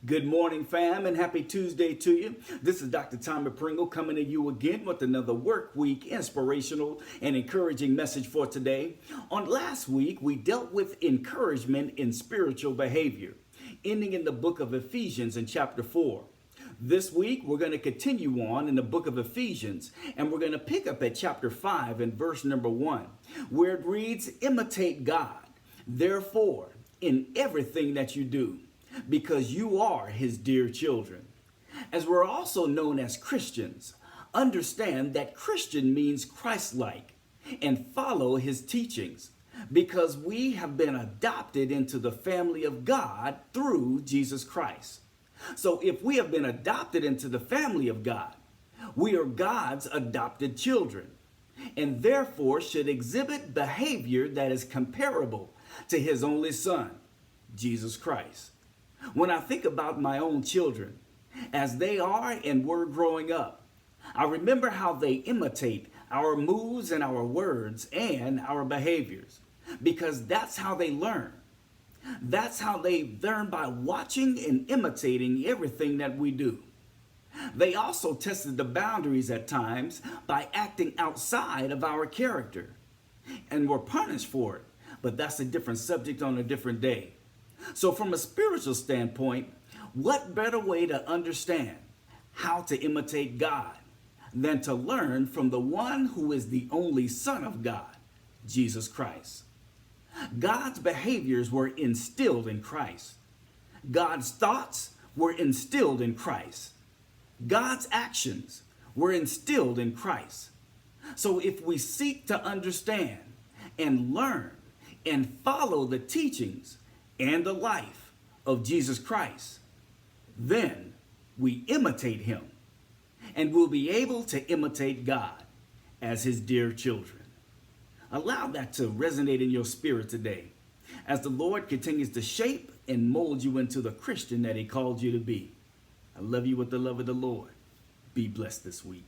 Good morning, fam, and happy Tuesday to you. This is Dr. Tommy Pringle coming to you again with another work week inspirational and encouraging message for today. On last week, we dealt with encouragement in spiritual behavior, ending in the book of Ephesians in chapter 4. This week, we're going to continue on in the book of Ephesians, and we're going to pick up at chapter 5 and verse number 1, where it reads, "Imitate God, therefore, in everything that you do, because you are his dear children." As we're also known as Christians, understand that Christian means Christlike and follow his teachings because we have been adopted into the family of God through Jesus Christ. So if we have been adopted into the family of God, we are God's adopted children and therefore should exhibit behavior that is comparable to his only son, Jesus Christ. When I think about my own children, as they are and were growing up, I remember how they imitate our moves and our words and our behaviors, because that's how they learn. That's how they learn, by watching and imitating everything that we do. They also tested the boundaries at times by acting outside of our character and were punished for it, but that's a different subject on a different day. So from a spiritual standpoint, what better way to understand how to imitate God than to learn from the one who is the only Son of God, Jesus Christ? God's behaviors were instilled in Christ. God's thoughts were instilled in Christ. God's actions were instilled in Christ. So if we seek to understand and learn and follow the teachings and the life of Jesus Christ, then we imitate him and we'll be able to imitate God as his dear children. Allow that to resonate in your spirit today as the Lord continues to shape and mold you into the Christian that he called you to be. I love you with the love of the Lord. Be blessed this week.